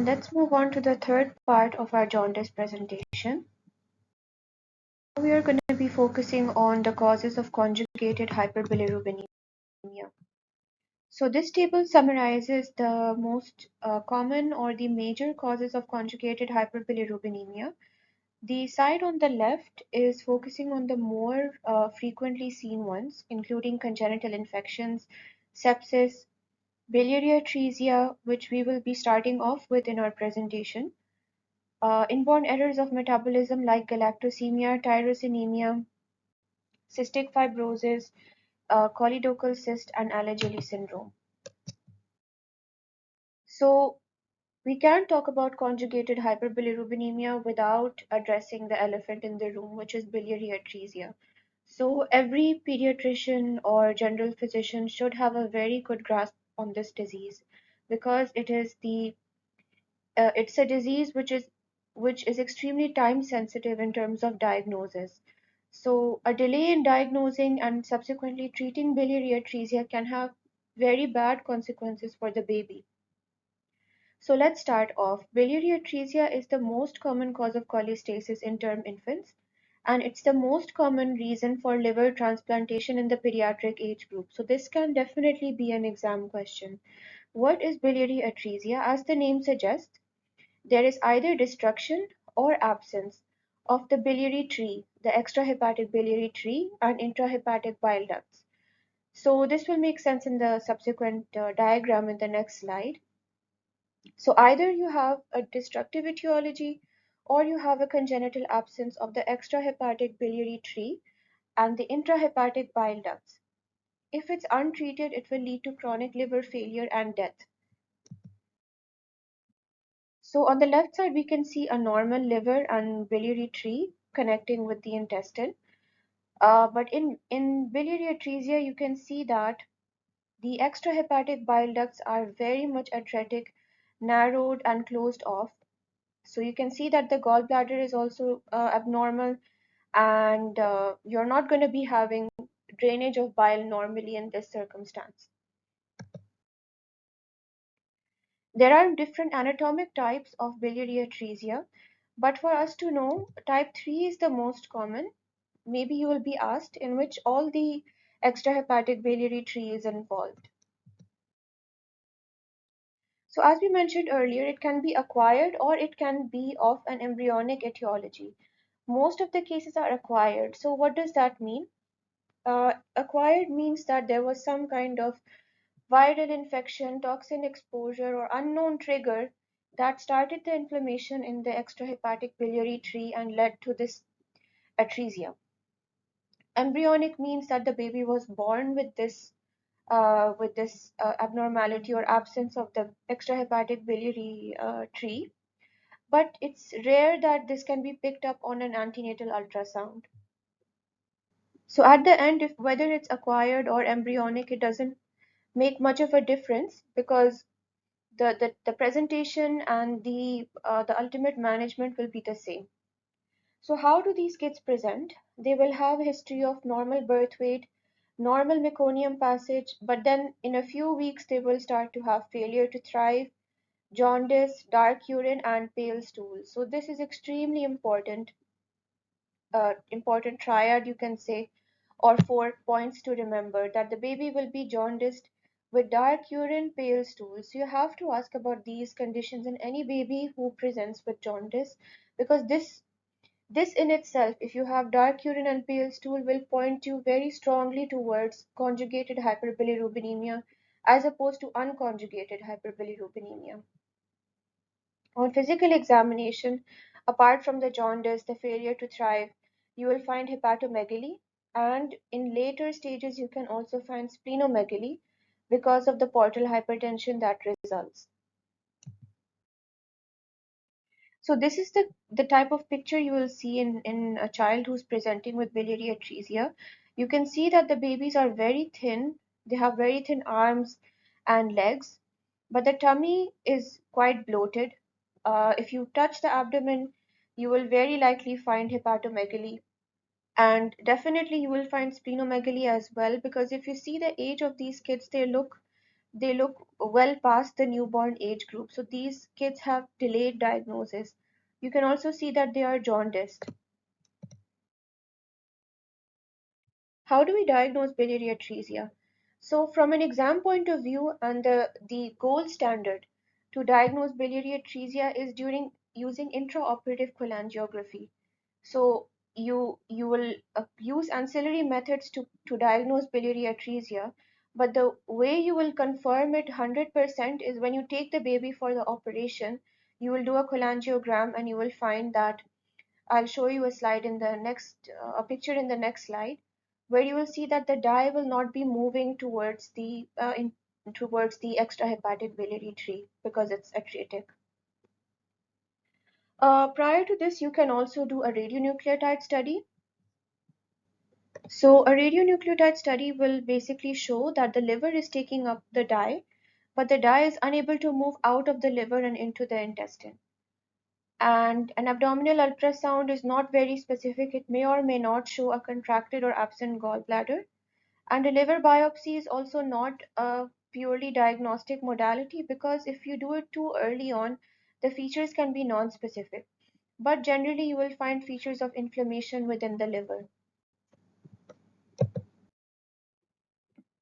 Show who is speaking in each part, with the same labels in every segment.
Speaker 1: let's move on to the third part of our jaundice presentation. We are going to be focusing on the causes of conjugated hyperbilirubinemia. So this table summarizes the most common or the major causes of conjugated hyperbilirubinemia. The side on the left is focusing on the more frequently seen ones, including congenital infections, sepsis, biliary atresia, which we will be starting off with in our presentation, inborn errors of metabolism like galactosemia, tyrosinemia, cystic fibrosis, choledocal cyst, and Alagille syndrome. So we can't talk about conjugated hyperbilirubinemia without addressing the elephant in the room, which is biliary atresia. So every pediatrician or general physician should have a very good grasp on this disease because it's a disease which is extremely time sensitive in terms of diagnosis. So a delay in diagnosing and subsequently treating biliary atresia can have very bad consequences for the baby. So let's start off. Biliary atresia is the most common cause of cholestasis in term infants, and it's the most common reason for liver transplantation in the pediatric age group. So this can definitely be an exam question. What is biliary atresia? As the name suggests, there is either destruction or absence of the biliary tree, the extrahepatic biliary tree, and intrahepatic bile ducts. So this will make sense in the subsequent diagram in the next slide. So either you have a destructive etiology or you have a congenital absence of the extrahepatic biliary tree and the intrahepatic bile ducts. If it's untreated, it will lead to chronic liver failure and death. So on the left side, we can see a normal liver and biliary tree connecting with the intestine. But in biliary atresia, you can see that the extrahepatic bile ducts are very much atretic, narrowed, and closed off. So you can see that the gallbladder is also abnormal, and you're not going to be having drainage of bile normally in this circumstance. There are different anatomic types of biliary atresia, but for us to know, type 3 is the most common. Maybe you will be asked in which all the extrahepatic biliary tree is involved. So as we mentioned earlier, it can be acquired or it can be of an embryonic etiology. Most of the cases are acquired. So what does that mean? Acquired means that there was some kind of viral infection, toxin exposure, or unknown trigger that started the inflammation in the extrahepatic biliary tree and led to this atresia. Embryonic means that the baby was born with this abnormality or absence of the extrahepatic biliary tree, but it's rare that this can be picked up on an antenatal ultrasound. So at the end, if whether it's acquired or embryonic, it doesn't make much of a difference because the presentation and the ultimate management will be the same. So how do these kids present? They will have a history of normal birth weight, normal meconium passage, but then in a few weeks they will start to have failure to thrive, jaundice, dark urine, and pale stool. So this is extremely important triad, you can say, or 4 points to remember, that the baby will be jaundiced with dark urine, pale stool. So you have to ask about these conditions in any baby who presents with jaundice, because this in itself, if you have dark urine and pale stool, will point you very strongly towards conjugated hyperbilirubinemia as opposed to unconjugated hyperbilirubinemia. On physical examination, apart from the jaundice, the failure to thrive, you will find hepatomegaly, and in later stages, you can also find splenomegaly because of the portal hypertension that results. So this is the type of picture you will see in a child who's presenting with biliary atresia. You can see that the babies are very thin. They have very thin arms and legs, but the tummy is quite bloated. If you touch the abdomen, you will very likely find hepatomegaly. And definitely you will find splenomegaly as well, because if you see the age of these kids, they look they look well past the newborn age group. So these kids have delayed diagnosis. You can also see that they are jaundiced. How do we diagnose biliary atresia? So, from an exam point of view, and the gold standard to diagnose biliary atresia is during using intraoperative cholangiography. So, you will use ancillary methods to diagnose biliary atresia, but the way you will confirm it 100% is when you take the baby for the operation, you will do a cholangiogram and you will find that I'll show you a slide in the next, a picture in the next slide, where you will see that the dye will not be moving towards the extrahepatic biliary tree because it's atretic. Prior to this, you can also do a radionucleotide study. So a radionucleotide study will basically show that the liver is taking up the dye, but the dye is unable to move out of the liver and into the intestine. And an abdominal ultrasound is not very specific. It may or may not show a contracted or absent gallbladder. And a liver biopsy is also not a purely diagnostic modality because if you do it too early on, the features can be non-specific. But generally, you will find features of inflammation within the liver.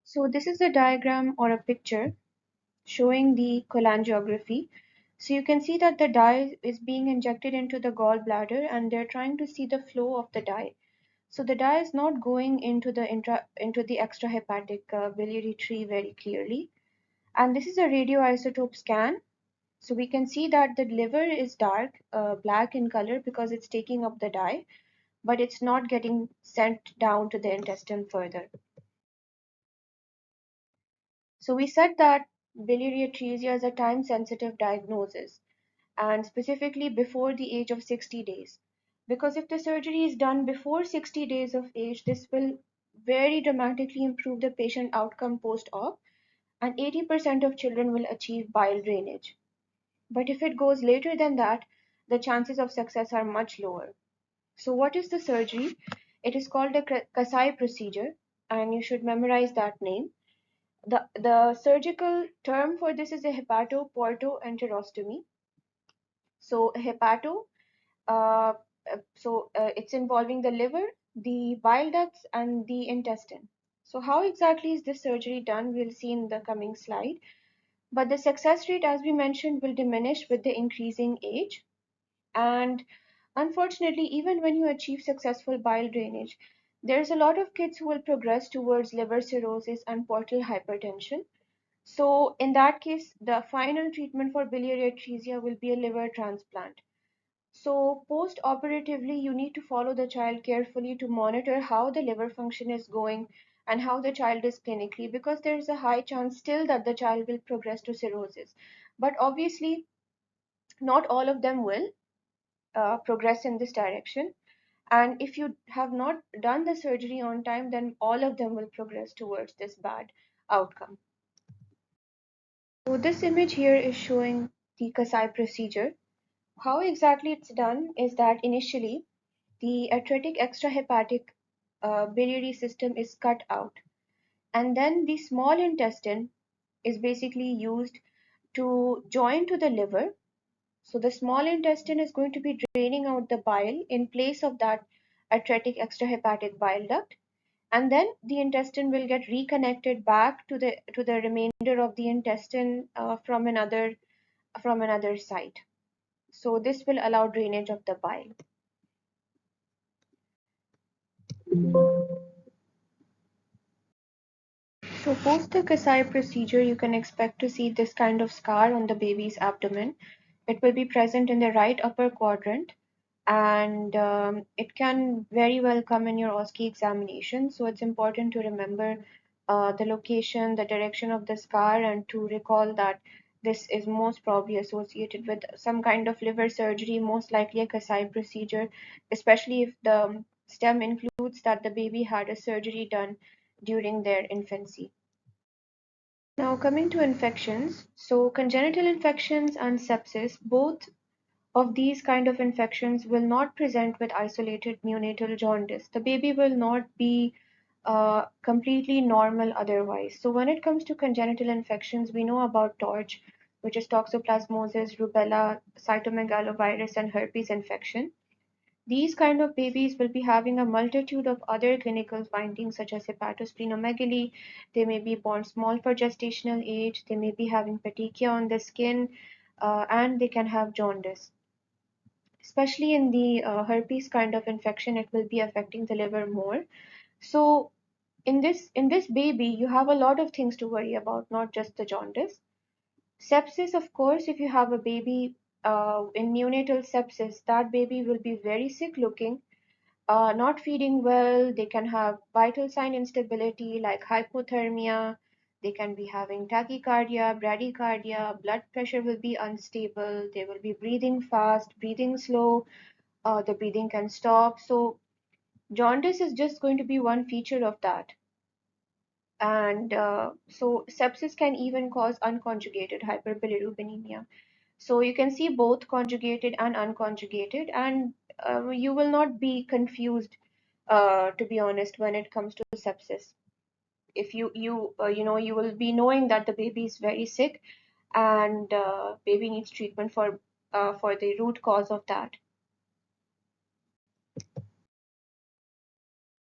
Speaker 1: So this is a diagram or a picture showing the cholangiography. So you can see that the dye is being injected into the gallbladder and they're trying to see the flow of the dye. So the dye is not going into the extrahepatic biliary tree very clearly. And this is a radioisotope scan. So we can see that the liver is dark, black in color because it's taking up the dye, but it's not getting sent down to the intestine further. So we said that biliary atresia is a time-sensitive diagnosis, and specifically before the age of 60 days. Because if the surgery is done before 60 days of age, this will very dramatically improve the patient outcome post-op, and 80% of children will achieve bile drainage. But if it goes later than that, the chances of success are much lower. So what is the surgery? It is called a Kasai procedure, and you should memorize that name. The surgical term for this is a hepatoportoenterostomy. So hepato, uh, it's involving the liver, the bile ducts, and the intestine. So how exactly is this surgery done? We'll see in the coming slide. But the success rate, as we mentioned, will diminish with the increasing age. And unfortunately, even when you achieve successful bile drainage, there's a lot of kids who will progress towards liver cirrhosis and portal hypertension. So in that case, the final treatment for biliary atresia will be a liver transplant. So post-operatively, you need to follow the child carefully to monitor how the liver function is going and how the child is clinically, because there is a high chance still that the child will progress to cirrhosis. But obviously, not all of them will progress in this direction. And if you have not done the surgery on time, then all of them will progress towards this bad outcome. So this image here is showing the Kasai procedure. How exactly it's done is that initially the atretic extrahepatic biliary system is cut out, and then the small intestine is basically used to join to the liver. So the small intestine is going to be draining out the bile in place of that atretic extrahepatic bile duct, and then the intestine will get reconnected back to the remainder of the intestine from another site. So this will allow drainage of the bile. So post the Kasai procedure, you can expect to see this kind of scar on the baby's abdomen. It will be present in the right upper quadrant, and it can very well come in your OSCE examination. So it's important to remember the location, the direction of the scar, and to recall that this is most probably associated with some kind of liver surgery, most likely a Kasai procedure, especially if the stem includes that the baby had a surgery done during their infancy. Now coming to infections, so congenital infections and sepsis, both of these kind of infections will not present with isolated neonatal jaundice. The baby will not be completely normal otherwise. So when it comes to congenital infections, we know about TORCH, which is toxoplasmosis, rubella, cytomegalovirus, and herpes infection. These kind of babies will be having a multitude of other clinical findings such as hepatosplenomegaly. They may be born small for gestational age. They may be having petechia on the skin, and they can have jaundice. Especially in the herpes kind of infection, it will be affecting the liver more. So in this baby, you have a lot of things to worry about, not just the jaundice. Sepsis, of course, if you have a baby in neonatal sepsis, that baby will be very sick looking, not feeding well. They can have vital sign instability like hypothermia. They can be having tachycardia, bradycardia, blood pressure will be unstable. They will be breathing fast, breathing slow. The breathing can stop. So, jaundice is just going to be one feature of that. And so, sepsis can even cause unconjugated hyperbilirubinemia. So, you can see both conjugated and unconjugated, and you will not be confused, to be honest, when it comes to sepsis. If you will be knowing that the baby is very sick, and baby needs treatment for the root cause of that.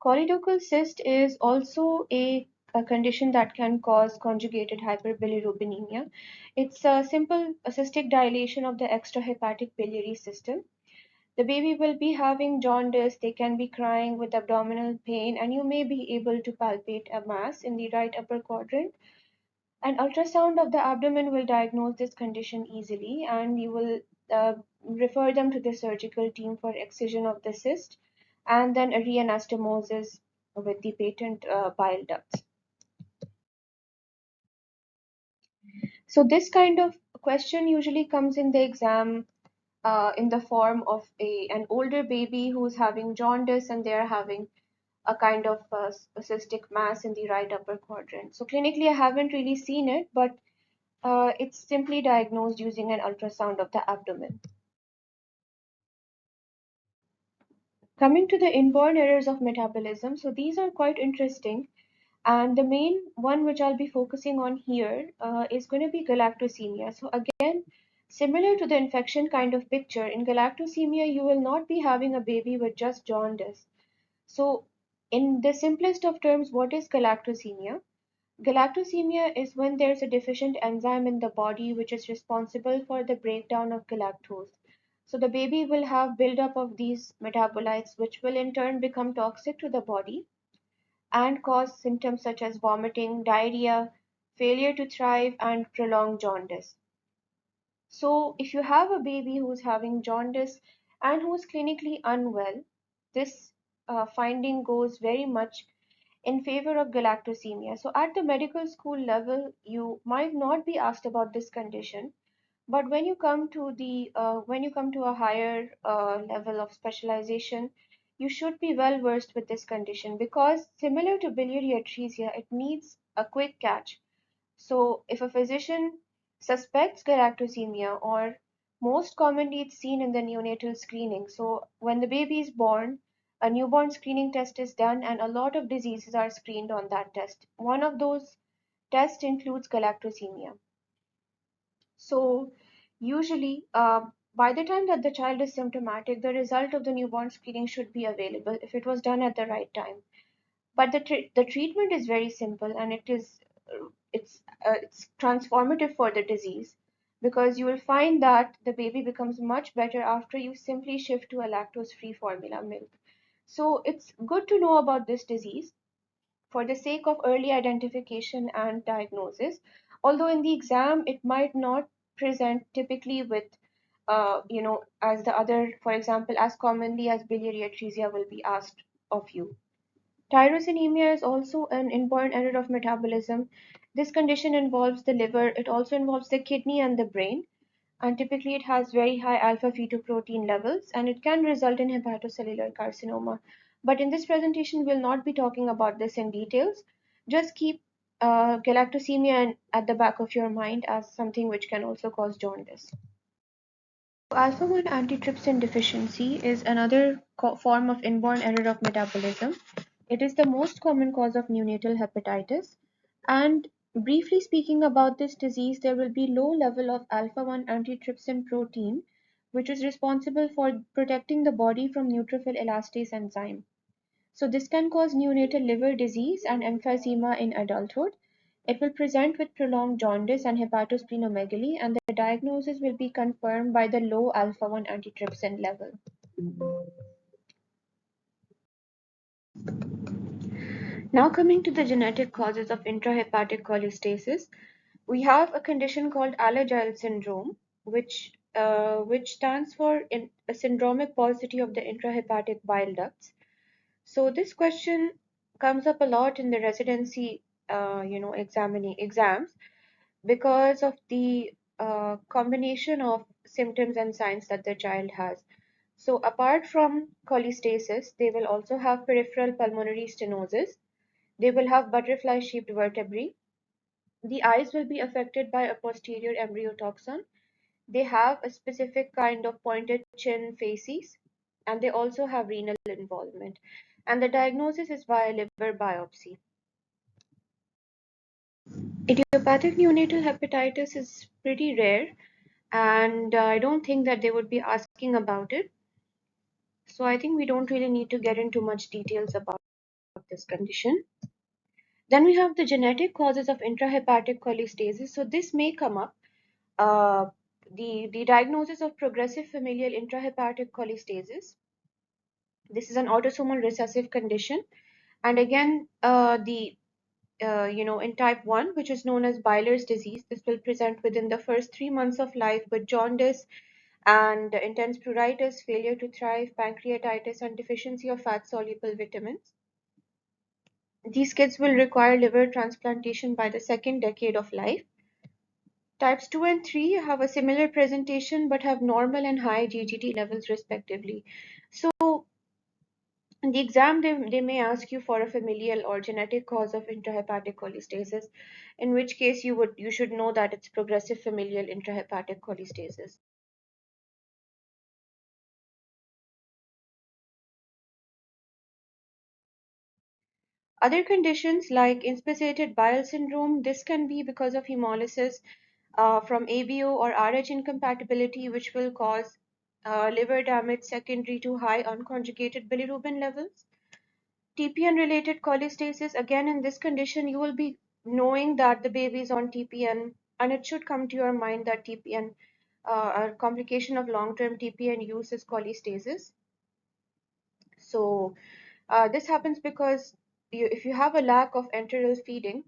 Speaker 1: Choledocal cyst is also a condition that can cause conjugated hyperbilirubinemia. It's a simple cystic dilation of the extrahepatic biliary system. The baby will be having jaundice, they can be crying with abdominal pain, and you may be able to palpate a mass in the right upper quadrant. An ultrasound of the abdomen will diagnose this condition easily, and you will refer them to the surgical team for excision of the cyst and then a reanastomosis with the patent bile ducts. So, this kind of question usually comes in the exam in the form of an older baby who's having jaundice and they're having a kind of cystic mass in the right upper quadrant. So, clinically, I haven't really seen it, but it's simply diagnosed using an ultrasound of the abdomen. Coming to the inborn errors of metabolism, so these are quite interesting. And the main one which I'll be focusing on here is going to be galactosemia. So, again, similar to the infection kind of picture, in galactosemia, you will not be having a baby with just jaundice. So, in the simplest of terms, what is galactosemia? Galactosemia is when there's a deficient enzyme in the body which is responsible for the breakdown of galactose. So the baby will have buildup of these metabolites which will in turn become toxic to the body and cause symptoms such as vomiting, diarrhea, failure to thrive, and prolonged jaundice. So if you have a baby who's having jaundice and who's clinically unwell, this finding goes very much in favor of galactosemia. So at the medical school level, you might not be asked about this condition, but when you come to a higher level of specialization, you should be well versed with this condition because similar to biliary atresia, it needs a quick catch. So if a physician suspects galactosemia, or most commonly it's seen in the neonatal screening. So when the baby is born, a newborn screening test is done and a lot of diseases are screened on that test. One of those tests includes galactosemia. So usually by the time that the child is symptomatic, the result of the newborn screening should be available if it was done at the right time. But the treatment is very simple, and it's transformative for the disease because you will find that the baby becomes much better after you simply shift to a lactose free formula milk. So it's good to know about this disease for the sake of early identification and diagnosis, although in the exam it might not present typically with as the other, for example, as commonly as biliary atresia will be asked of you. Tyrosinemia is also an inborn error of metabolism. This condition involves the liver, it also involves the kidney and the brain, and typically it has very high alpha fetoprotein levels and it can result in hepatocellular carcinoma. But in this presentation, we'll not be talking about this in details. Just keep galactosemia at the back of your mind as something which can also cause jaundice. Alpha 1 antitrypsin deficiency is another form of inborn error of metabolism. It is the most common cause of neonatal hepatitis. And briefly speaking about this disease, there will be low level of alpha-1 antitrypsin protein, which is responsible for protecting the body from neutrophil elastase enzyme. So this can cause neonatal liver disease and emphysema in adulthood. It will present with prolonged jaundice and hepatosplenomegaly, and the diagnosis will be confirmed by the low alpha-1 antitrypsin level. Now coming to the genetic causes of intrahepatic cholestasis, we have a condition called Alagille syndrome, which stands for a syndromic paucity of the intrahepatic bile ducts. So this question comes up a lot in the residency, exams because of the combination of symptoms and signs that the child has. So apart from cholestasis, they will also have peripheral pulmonary stenosis. They will have butterfly-shaped vertebrae. The eyes will be affected by a posterior embryotoxin. They have a specific kind of pointed chin facies, and they also have renal involvement. And the diagnosis is via liver biopsy. Idiopathic neonatal hepatitis is pretty rare, and I don't think that they would be asking about it. So I think we don't really need to get into much details about this condition. Then we have the genetic causes of intrahepatic cholestasis. So this may come up. Uh, the diagnosis of progressive familial intrahepatic cholestasis. This is an autosomal recessive condition, and again, in type 1, which is known as Byler's disease, this will present within the first 3 months of life with jaundice and intense pruritus, failure to thrive, pancreatitis, and deficiency of fat soluble vitamins. These kids will require liver transplantation by the second decade of life. Types 2 and 3 have a similar presentation but have normal and high GGT levels respectively. So in the exam, they may ask you for a familial or genetic cause of intrahepatic cholestasis, in which case you should know that it's progressive familial intrahepatic cholestasis. Other conditions like inspissated bile syndrome, this can be because of hemolysis from ABO or RH incompatibility, which will cause liver damage secondary to high unconjugated bilirubin levels. TPN related cholestasis, again in this condition, you will be knowing that the baby is on TPN, and it should come to your mind that TPN, a complication of long term TPN use is cholestasis. So, this happens because if you have a lack of enteral feeding,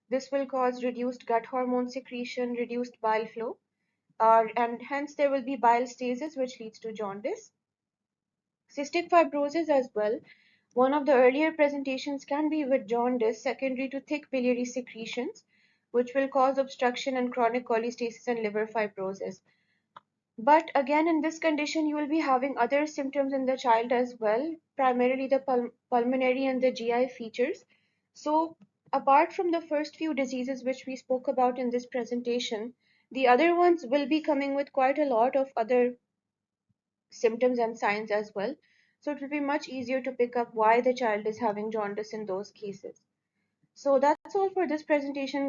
Speaker 1: this will cause reduced gut hormone secretion, reduced bile flow, and hence there will be bile stasis, which leads to jaundice. Cystic fibrosis as well. One of the earlier presentations can be with jaundice secondary to thick biliary secretions, which will cause obstruction and chronic cholestasis and liver fibrosis. But again, in this condition, you will be having other symptoms in the child as well, primarily the pulmonary and the GI features. So, apart from the first few diseases which we spoke about in this presentation, the other ones will be coming with quite a lot of other symptoms and signs as well. So, it will be much easier to pick up why the child is having jaundice in those cases. So, that's all for this presentation.